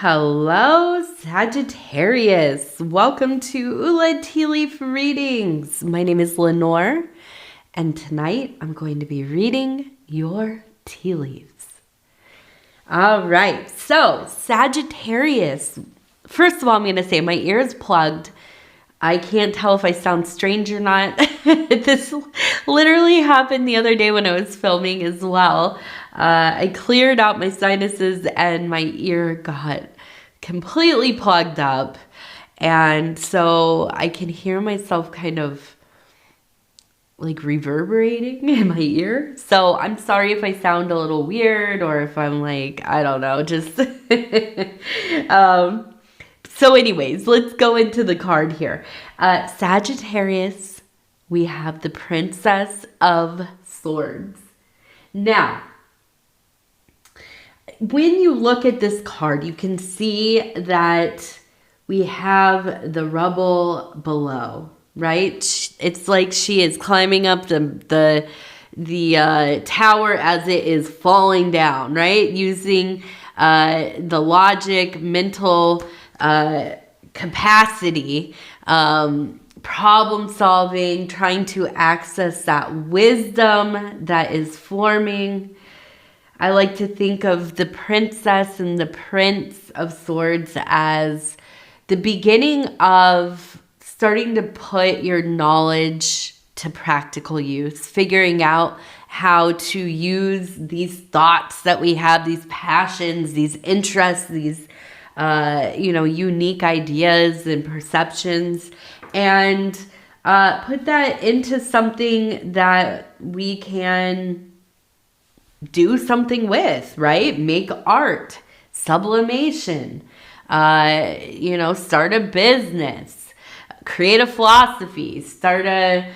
Hello, Sagittarius. Welcome to Ula Tea Leaf Readings. My name is Lenor, and tonight I'm going to be reading your tea leaves. All right, so Sagittarius. First of all, I'm going to say my ear is plugged. I can't tell if I sound strange or not. This literally happened the other day when I was filming as well. I cleared out my sinuses and my ear got completely plugged up. And so I can hear myself kind of like reverberating in my ear. So I'm sorry if I sound a little weird or if I'm like, I don't know, just... So anyways, let's go into the card here. Sagittarius, we have the Princess of Swords. Now, when you look at this card, you can see that we have the rubble below, right? It's like she is climbing up the tower as it is falling down, right? Using the logic, mental capacity, problem solving, trying to access that wisdom that is forming. I like to think of the princess and the prince of swords as the beginning of starting to put your knowledge to practical use, figuring out how to use these thoughts that we have, these passions, these interests, these unique ideas and perceptions, and put that into something that we can do something with, right? Make art, sublimation, start a business, create a philosophy, start a,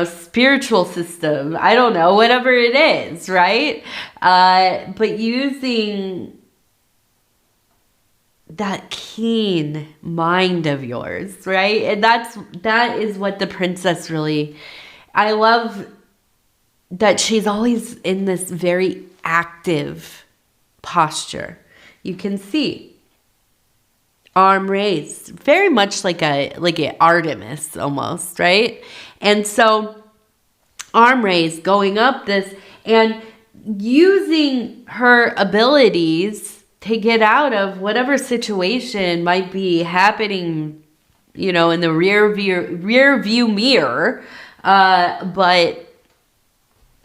spiritual system. I don't know, whatever it is, right? But using that keen mind of yours, right? And that is what the princess really, I love that she's always in this very active posture. You can see arm raised, very much like a Artemis almost, right? And so arm raised, going up this and using her abilities to get out of whatever situation might be happening, in the rear view mirror, but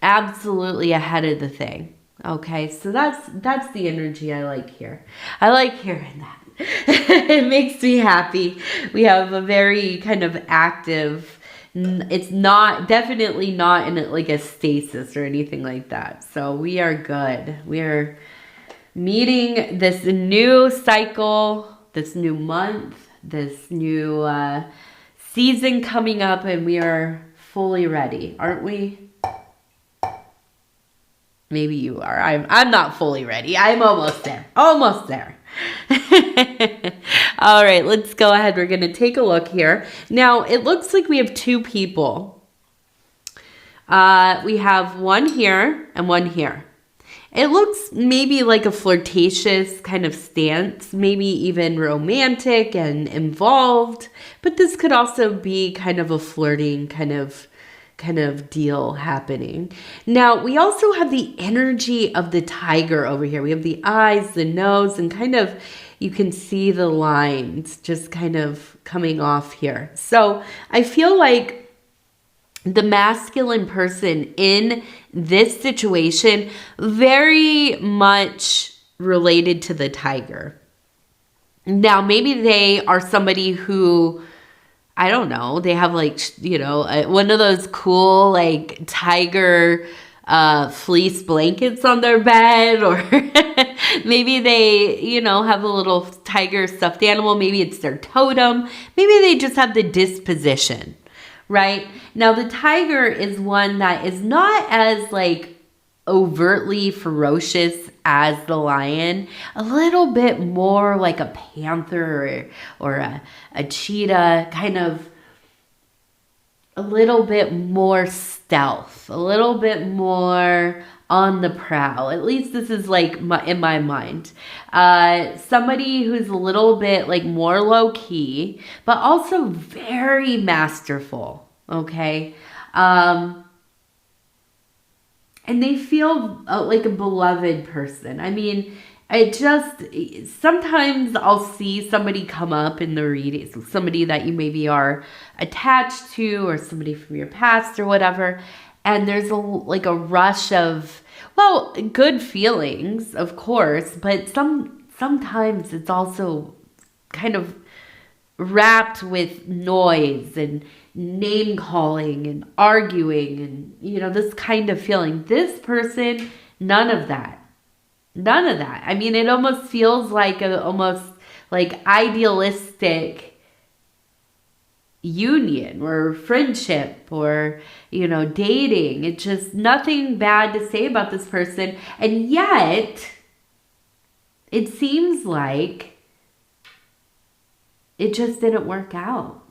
absolutely ahead of the thing. Okay, so that's the energy I like here. I like hearing that. It makes me happy. We have a very kind of active, it's definitely not in like a stasis or anything like that. So we are good. We are meeting this new cycle, this new month, this new season coming up, and we are fully ready, aren't we? Maybe you are. I'm not fully ready. I'm almost there. Almost there. All right, let's go ahead. We're going to take a look here. Now, it looks like we have two people. We have one here and one here. It looks maybe like a flirtatious kind of stance, maybe even romantic and involved, but this could also be kind of a flirting kind of deal happening. Now, we also have the energy of the tiger over here. We have the eyes, the nose, and kind of, you can see the lines just kind of coming off here. So I feel like the masculine person in this situation very much related to the tiger. Now, maybe they are somebody who, I don't know, they have like, one of those cool like tiger fleece blankets on their bed, or maybe they, have a little tiger stuffed animal. Maybe it's their totem. Maybe they just have the disposition. Right? Now, the tiger is one that is not as like overtly ferocious as the lion, a little bit more like a panther or a cheetah, kind of a little bit more stealth, a little bit more on the prowl. At least this is like in my mind. Somebody who's a little bit like more low key, but also very masterful. Okay. And they feel like a beloved person. I mean, sometimes I'll see somebody come up in the readings, somebody that you maybe are attached to or somebody from your past or whatever. And there's a rush of, well, good feelings, of course, but sometimes it's also kind of wrapped with noise and name calling and arguing and, this kind of feeling. This person, none of that. None of that. I mean, it almost feels like almost like idealistic union or friendship or, dating. It's just nothing bad to say about this person. And yet, it seems like it just didn't work out.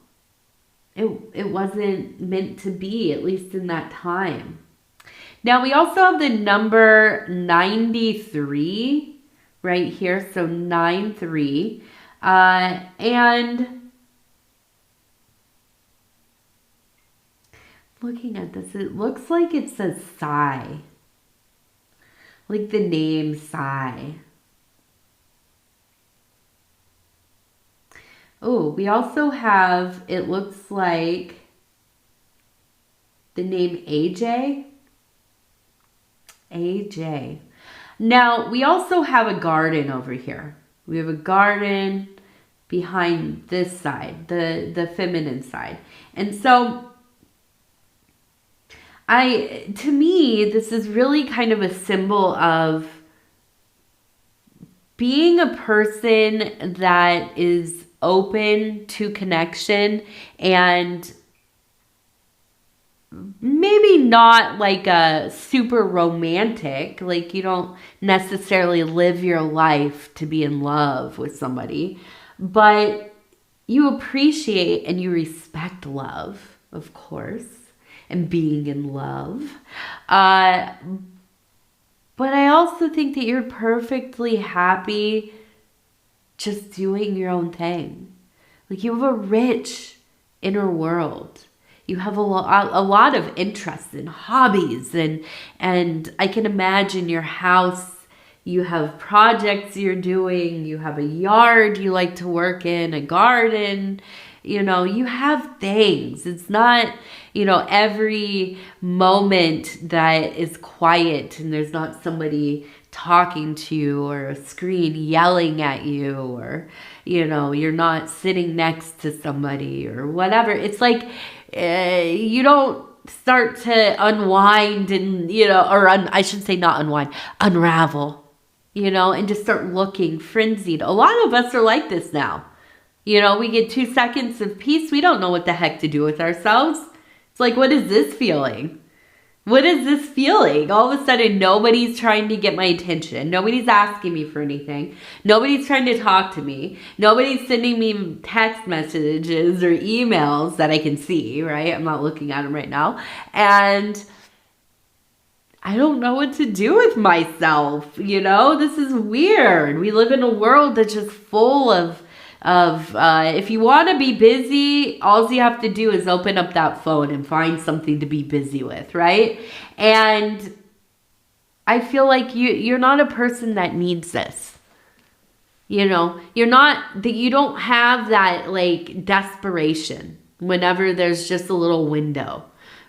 It wasn't meant to be, at least in that time. Now, we also have the number 93 right here. So 93. And looking at this, it looks like it says Sigh. Like the name Sigh. Oh, we also have, it looks like the name AJ. AJ. Now, we also have a garden over here. We have a garden behind this side, the feminine side. And so, to me, this is really kind of a symbol of being a person that is open to connection and maybe not like a super romantic, like you don't necessarily live your life to be in love with somebody, but you appreciate and you respect love, of course, and being in love. But I also think that you're perfectly happy just doing your own thing. Like you have a rich inner world. You have a lot of interests and hobbies, and I can imagine your house. You have projects you're doing. You have a yard you like to work in, a garden. You have things. It's not, every moment that is quiet and there's not somebody talking to you or a screen yelling at you or, you're not sitting next to somebody or whatever. It's like you don't start to unwind and, I should say not unwind, unravel, and just start looking frenzied. A lot of us are like this now. We get 2 seconds of peace. We don't know what the heck to do with ourselves. It's like, what is this feeling? What is this feeling? All of a sudden, nobody's trying to get my attention. Nobody's asking me for anything. Nobody's trying to talk to me. Nobody's sending me text messages or emails that I can see, right? I'm not looking at them right now. And I don't know what to do with myself. This is weird. We live in a world that's just full of if you want to be busy, all you have to do is open up that phone and find something to be busy with, right? And I feel like you're not a person that needs this. You're not, that you don't have that like desperation whenever there's just a little window,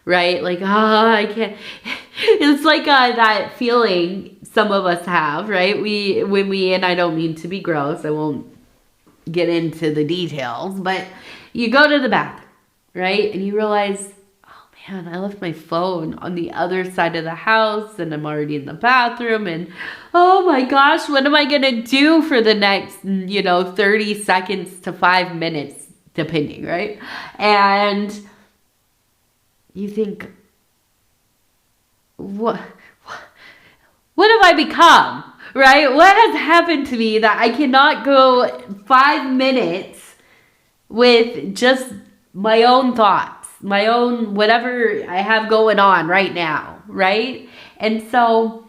right? Like, I can't. It's like that feeling some of us have, right? And I don't mean to be gross, I won't get into the details, but you go to the bathroom, right? And you realize, oh man, I left my phone on the other side of the house and I'm already in the bathroom and oh my gosh, what am I going to do for the next, 30 seconds to 5 minutes, depending, right? And you think, what have I become? Right? What has happened to me that I cannot go 5 minutes with just my own thoughts, my own whatever I have going on right now, right? And so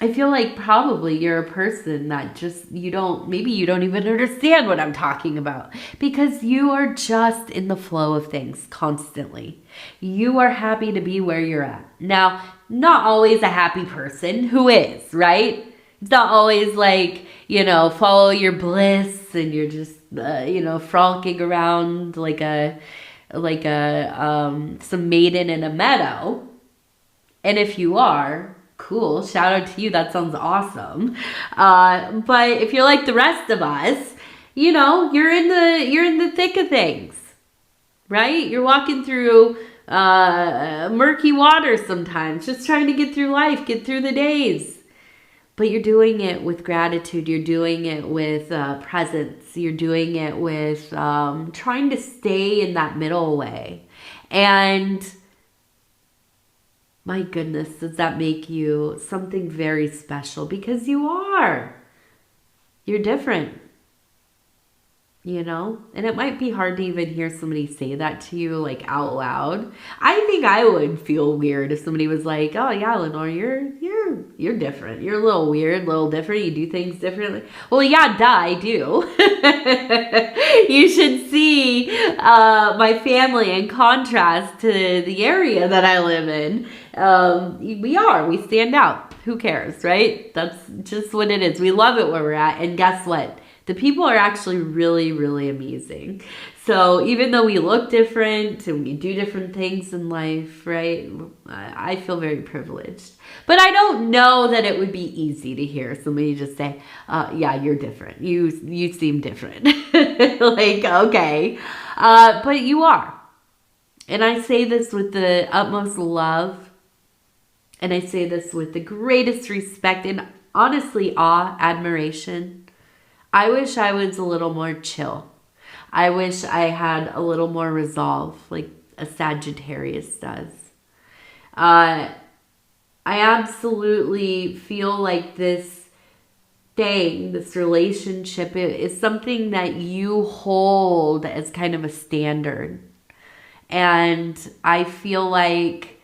I feel like probably you're a person that just, maybe you don't even understand what I'm talking about because you are just in the flow of things constantly. You are happy to be where you're at. Now, not always a happy person. Who is, right? It's not always like, follow your bliss and you're just, frolicking around like some maiden in a meadow. And if you are, cool, shout out to you. That sounds awesome. But if you're like the rest of us, you're in the thick of things, right? You're walking through murky water sometimes, just trying to get through life, get through the days. But you're doing it with gratitude. You're doing it with presence. You're doing it with trying to stay in that middle way. And my goodness, does that make you something very special? Because you are. You're different. And it might be hard to even hear somebody say that to you like out loud. I think I would feel weird if somebody was like, "Oh yeah, Lenor, you're different. You're a little weird, a little different. You do things differently." Well, yeah, duh, I do. You should see my family in contrast to the area that I live in. We stand out. Who cares, right? That's just what it is. We love it where we're at. And guess what? The people are actually really, really amazing. So even though we look different and we do different things in life, right? I feel very privileged. But I don't know that it would be easy to hear somebody just say, yeah, you're different. You seem different. Like, okay. But you are. And I say this with the utmost love. And I say this with the greatest respect and honestly awe, admiration. I wish I was a little more chill. I wish I had a little more resolve like a Sagittarius does. I absolutely feel like this thing, this relationship is something that you hold as kind of a standard. And I feel like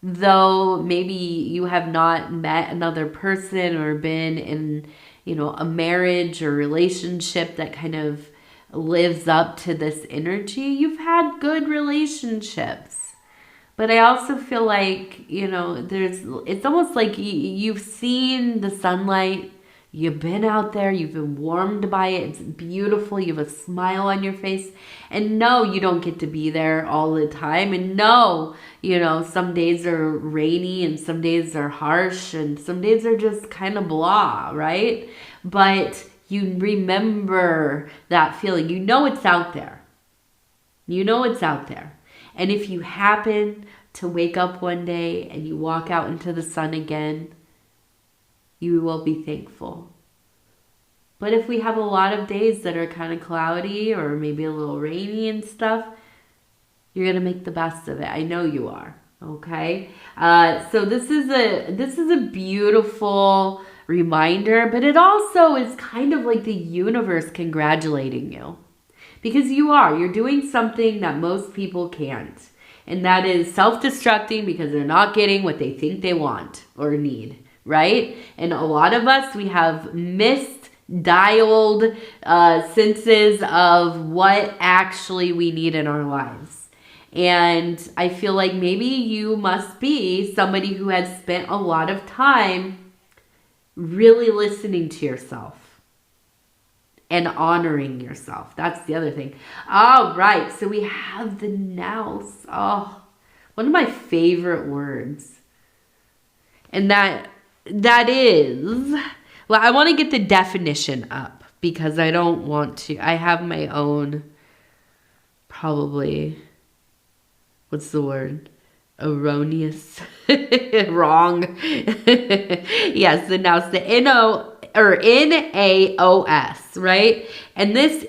though maybe you have not met another person or been in a marriage or relationship that kind of lives up to this energy, you've had good relationships. But I also feel like, it's almost like you've seen the sunlight, you've been out there, you've been warmed by it, it's beautiful, you have a smile on your face. And no, you don't get to be there all the time. And no, some days are rainy and some days are harsh and some days are just kind of blah, right? But you remember that feeling. It's out there. It's out there. And if you happen to wake up one day and you walk out into the sun again, you will be thankful. But if we have a lot of days that are kind of cloudy or maybe a little rainy and stuff, you're going to make the best of it. I know you are. Okay. So this is a beautiful reminder, but it also is kind of like the universe congratulating you because you're doing something that most people can't. And that is self-destructing because they're not getting what they think they want or need. Right? And a lot of us, we have misdialed senses of what actually we need in our lives. And I feel like maybe you must be somebody who has spent a lot of time really listening to yourself and honoring yourself. That's the other thing. All right. So we have the nous. Oh, one of my favorite words. And that is, well, I want to get the definition up because I don't want to. I have my own, probably, what's the word? Erroneous, wrong. Yes, the nous, the N-A-O-S, right? And this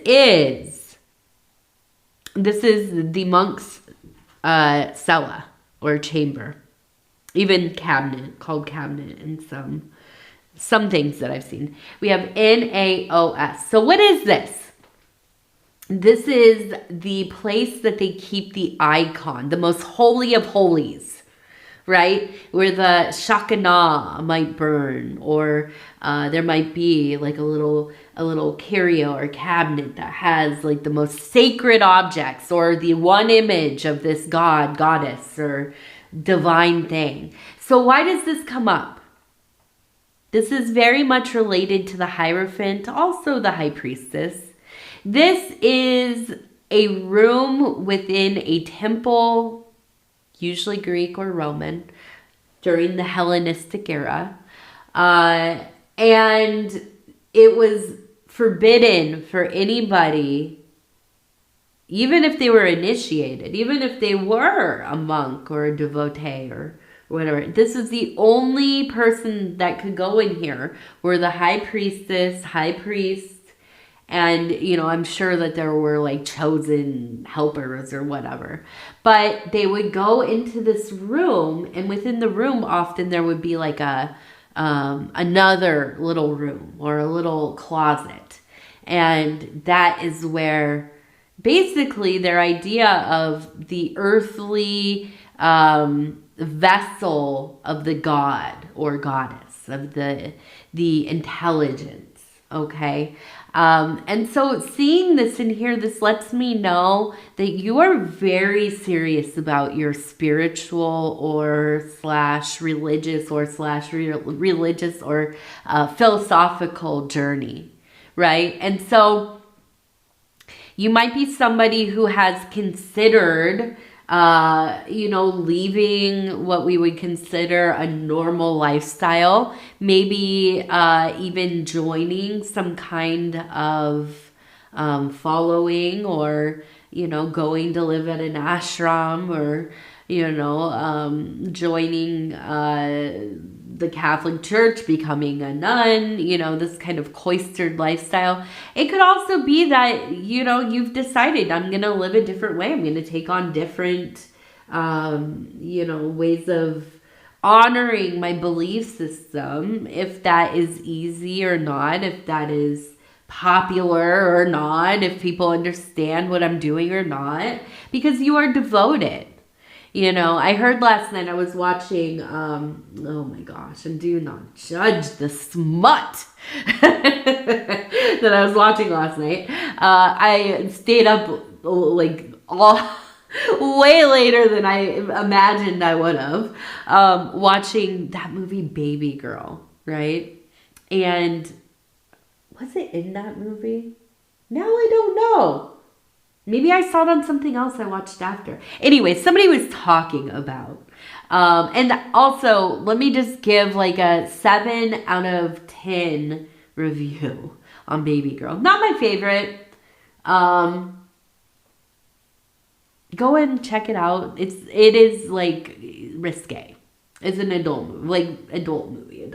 is the monk's cella or chamber. Even called cabinet in some things that I've seen. We have NAOS. So what is this? This is the place that they keep the icon, the most holy of holies right? Where the Shekinah might burn, or there might be like a little curio or cabinet that has like the most sacred objects, or the one image of this god, goddess, or divine thing. So why does this come up? This is very much related to the Hierophant, also the High Priestess. This is a room within a temple, usually Greek or Roman, during the Hellenistic era. And it was forbidden for anybody, even if they were initiated, even if they were a monk or a devotee or whatever. This is the only person that could go in here were the high priestess, high priest, and, I'm sure that there were like chosen helpers or whatever. But they would go into this room, and within the room, often there would be like another little room or a little closet. And that is where basically their idea of the earthly vessel of the god or goddess, of the intelligence, okay? And so seeing this in here, this lets me know that you are very serious about your spiritual or slash religious or philosophical journey, right? And so you might be somebody who has considered leaving what we would consider a normal lifestyle, maybe even joining some kind of following, or, going to live at an ashram, or, joining the Catholic Church, becoming a nun, this kind of cloistered lifestyle. It could also be that, you've decided, I'm going to live a different way. I'm going to take on different, ways of honoring my belief system, if that is easy or not, if that is popular or not, if people understand what I'm doing or not, because you are devoted. I heard last night, I was watching, oh my gosh, and do not judge the smut that I was watching last night. I stayed up like way later than I imagined I would have, watching that movie Baby Girl, right? And was it in that movie? Now I don't know. Maybe I saw it on something else I watched after. Anyway, somebody was talking about. And also, let me just give like a 7 out of 10 review on Baby Girl. Not my favorite. Go and check it out. It is like risque. It's an adult movie. Like adult movie.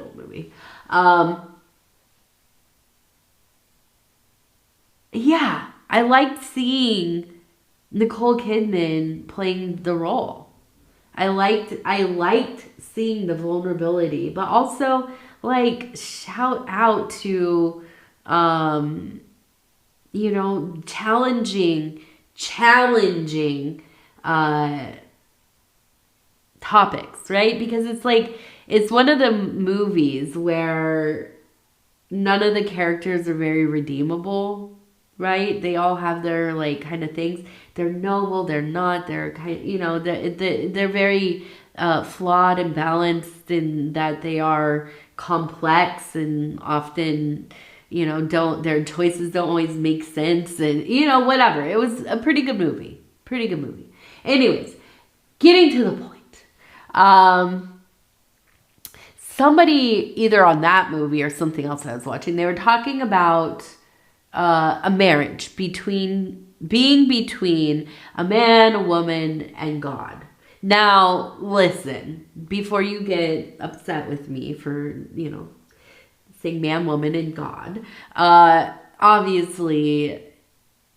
Yeah. I liked seeing Nicole Kidman playing the role. I liked seeing the vulnerability, but also like shout out to, challenging topics, right? Because it's one of the movies where none of the characters are very redeemable. Right? They all have their like kind of things. They're noble. They're not. They're kind. They're very flawed and balanced in that they are complex, and often, their choices don't always make sense, and whatever. It was a pretty good movie. Anyways, getting to the point. Somebody either on that movie or something else I was watching, they were talking about a marriage between a man, a woman, and God. Now, listen, before you get upset with me for, saying man, woman, and God, obviously,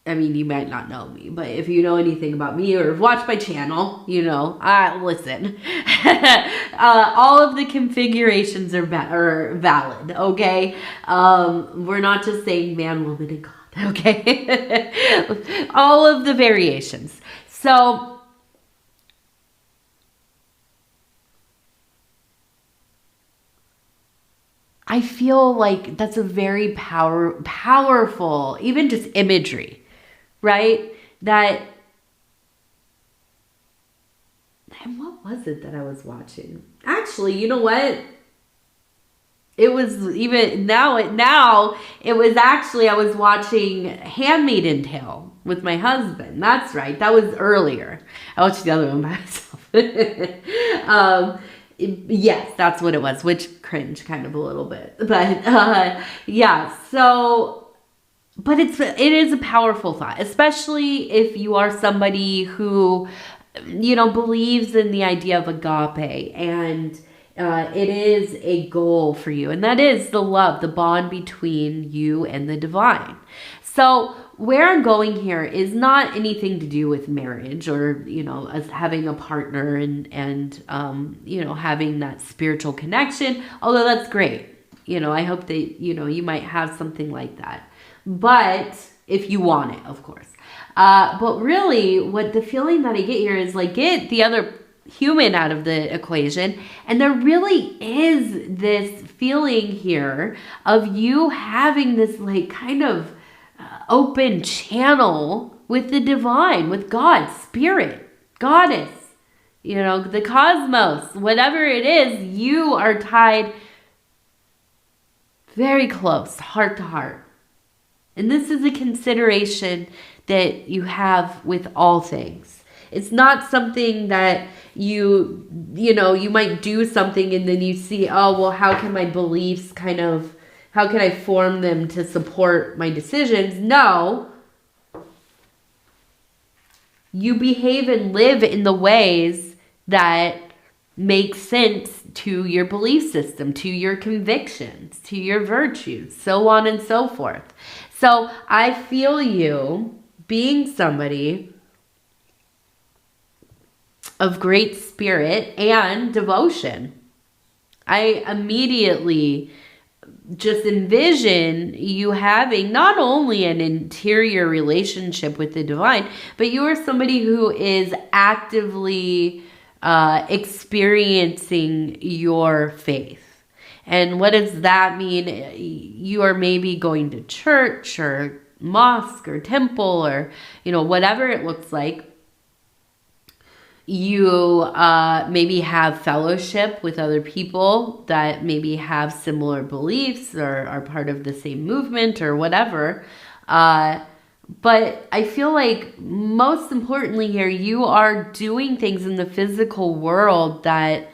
I mean, you might not know me, but if you know anything about me or have watched my channel, listen, all of the configurations are valid, okay? We're not just saying man, woman, and God, okay? All of the variations. So I feel like that's a very powerful, even just imagery, right? And what was it that I was watching? Actually, you know what? It was even now it was actually, I was watching Handmaiden Tale with my husband. That's right. That was earlier. I watched the other one by myself. Yes, that's what it was, which cringe kind of a little bit. But yeah, so but it is a powerful thought, especially if you are somebody who, believes in the idea of agape, and it is a goal for you. And that is the love, the bond between you and the divine. So where I'm going here is not anything to do with marriage or, us having a partner and having that spiritual connection, although that's great. I hope that, you might have something like that. But if you want it, of course. But really, what the feeling that I get here is like, get the other human out of the equation. And there really is this feeling here of you having this like kind of open channel with the divine, with God, spirit, goddess, the cosmos, whatever it is, you are tied very close, heart to heart. And this is a consideration that you have with all things. It's not something that you might do something and then you see, oh, well, how can my beliefs how can I form them to support my decisions? No. You behave and live in the ways that make sense to your belief system, to your convictions, to your virtues, so on and so forth. So I feel you being somebody of great spirit and devotion. I immediately just envision you having not only an interior relationship with the divine, but you are somebody who is actively experiencing your faith. And what does that mean? You are maybe going to church or mosque or temple or, whatever it looks like. You maybe have fellowship with other people that maybe have similar beliefs or are part of the same movement or whatever. But I feel like most importantly here, you are doing things in the physical world that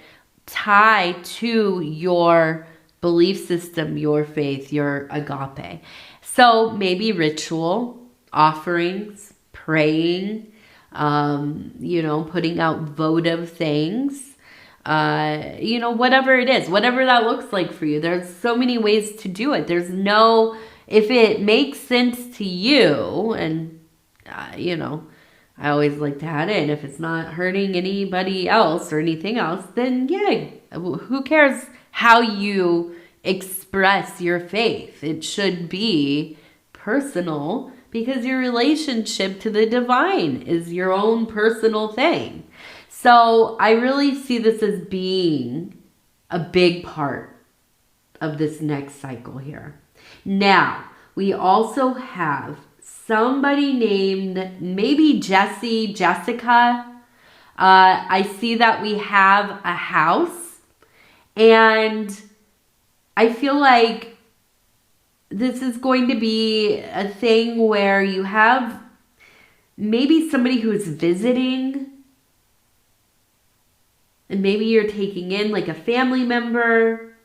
tie to your belief system, your faith, your agape. So maybe ritual, offerings, praying, putting out votive things, whatever it is, whatever that looks like for you. There's so many ways to do it. If it makes sense to you, and, I always like to add in, if it's not hurting anybody else or anything else, then yeah, who cares how you express your faith? It should be personal, because your relationship to the divine is your own personal thing. So I really see this as being a big part of this next cycle here. Now, we also have somebody named maybe Jessica. I see that we have a house, and I feel like this is going to be a thing where you have maybe somebody who's visiting, and maybe you're taking in like a family member,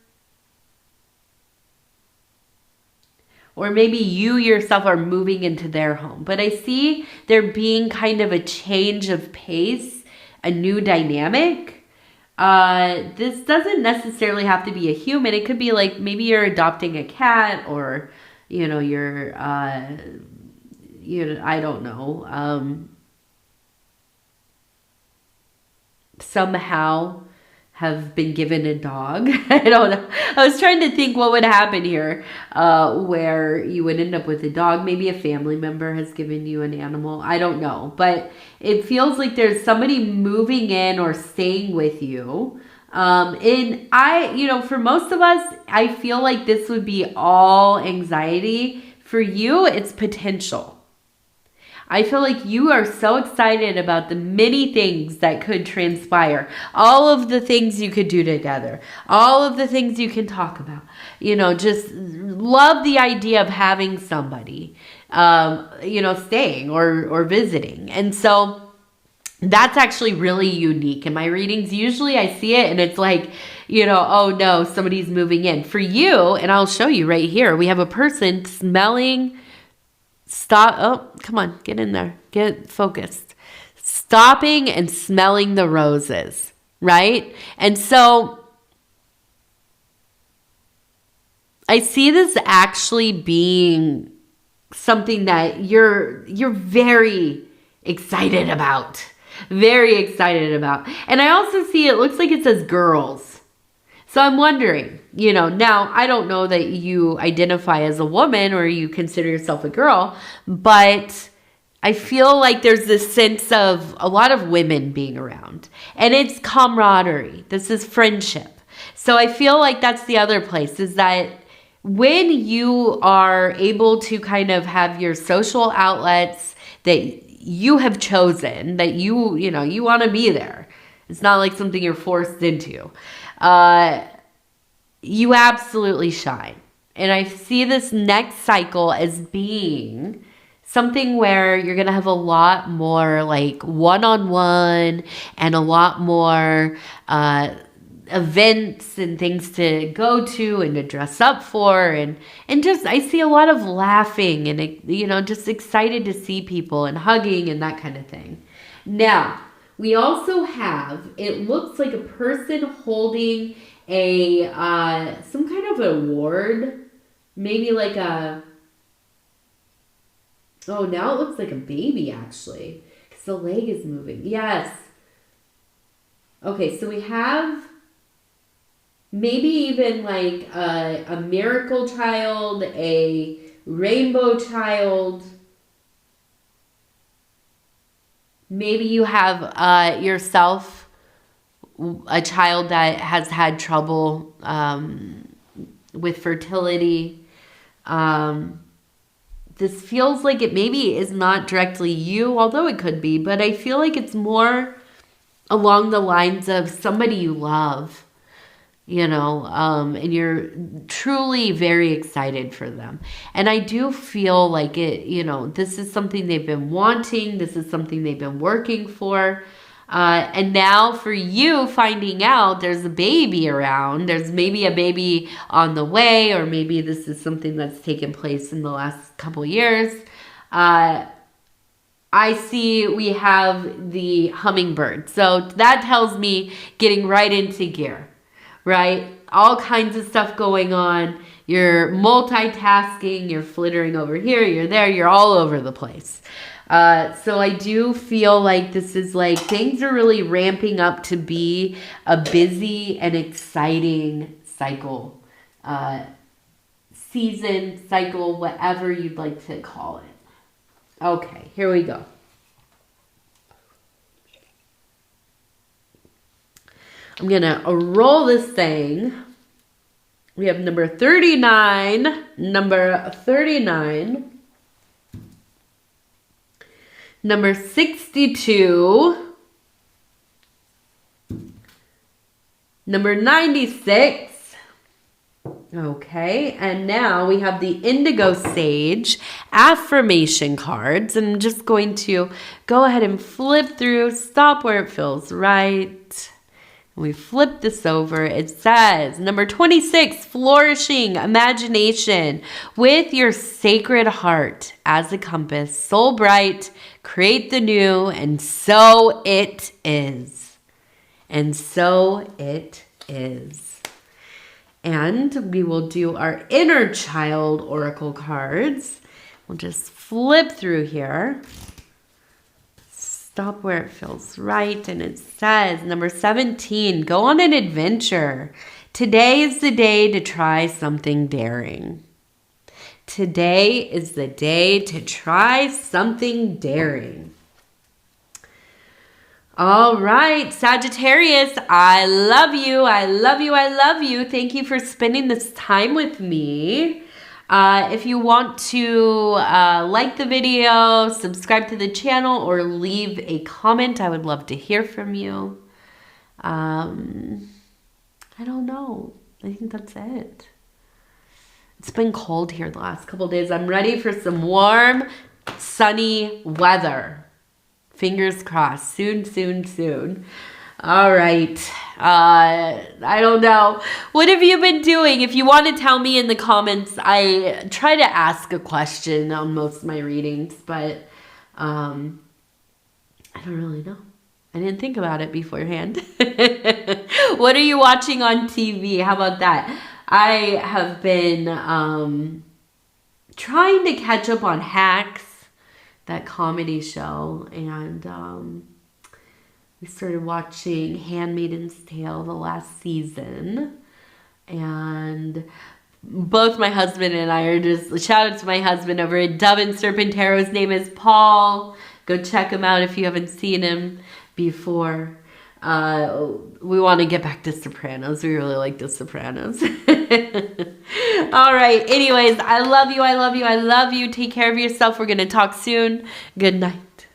or maybe you yourself are moving into their home. But I see there being kind of a change of pace, a new dynamic. This doesn't necessarily have to be a human. It could be like maybe you're adopting a cat, or, you're, I don't know, somehow have been given a dog. I don't know. I was trying to think what would happen here, where you would end up with a dog. Maybe a family member has given you an animal. I don't know. But it feels like there's somebody moving in or staying with you. For most of us, I feel like this would be all anxiety. For you, it's potential. I feel like you are so excited about the many things that could transpire. All of the things you could do together. All of the things you can talk about. Just love the idea of having somebody, staying or visiting. And so that's actually really unique in my readings. Usually I see it and it's like, oh no, somebody's moving in. For you, and I'll show you right here, we have a person smelling. Oh, come on, get in there. Get focused. Stopping and smelling the roses, right? And so I see this actually being something that you're very excited about. Very excited about. And I also see it looks like it says girls. So I'm wondering, now I don't know that you identify as a woman or you consider yourself a girl, but I feel like there's this sense of a lot of women being around, and it's camaraderie. This is friendship. So I feel like that's the other place, is that when you are able to kind of have your social outlets that you have chosen, that you want to be there. It's not like something you're forced into. You absolutely shine. And I see this next cycle as being something where you're going to have a lot more like one-on-one and a lot more events and things to go to and to dress up for. And just, I see a lot of laughing and, just excited to see people and hugging and that kind of thing. Now, we also have, it looks like a person holding some kind of award, maybe like now it looks like a baby actually, because the leg is moving. Yes. Okay, so we have maybe even like a miracle child, a rainbow child. Maybe you have yourself a child that has had trouble with fertility. This feels like it maybe is not directly you, although it could be, but I feel like it's more along the lines of somebody you love, and you're truly very excited for them. And I do feel like it, this is something they've been wanting. This is something they've been working for. And now for you finding out there's a baby around, there's maybe a baby on the way, or maybe this is something that's taken place in the last couple years. I see we have the hummingbird. So that tells me getting right into gear, right? All kinds of stuff going on. You're multitasking, you're flittering over here, you're there, you're all over the place. So I do feel like this is like things are really ramping up to be a busy and exciting cycle, season, cycle, whatever you'd like to call it. Okay, here we go. I'm going to roll this thing. We have number 39, number 62, number 96. Okay, and now we have the Indigo Sage affirmation cards. And I'm just going to go ahead and flip through, stop where it feels right. We flip this over. It says, number 26, flourishing imagination with your sacred heart as a compass, soul bright, create the new, and so it is. And so it is. And we will do our inner child oracle cards. We'll just flip through here. Stop where it feels right. And it says, number 17, go on an adventure. Today is the day to try something daring. Today is the day to try something daring. All right, Sagittarius, I love you. I love you. I love you. Thank you for spending this time with me. If you want to like the video, subscribe to the channel, or leave a comment, I would love to hear from you. I don't know. I think that's it. It's been cold here the last couple days. I'm ready for some warm, sunny weather. Fingers crossed. Soon, soon, soon. All right. I don't know. What have you been doing? If you want to tell me in the comments, I try to ask a question on most of my readings, but I don't really know. I didn't think about it beforehand. What are you watching on TV? How about that? I have been trying to catch up on Hacks, that comedy show, and we started watching Handmaid's Tale the last season, and both my husband and I are just, shout out to my husband over at Dove and Serpentaro. His name is Paul. Go check him out if you haven't seen him before. We want to get back to Sopranos. We really like the Sopranos. All right. Anyways, I love you. I love you. I love you. Take care of yourself. We're going to talk soon. Good night.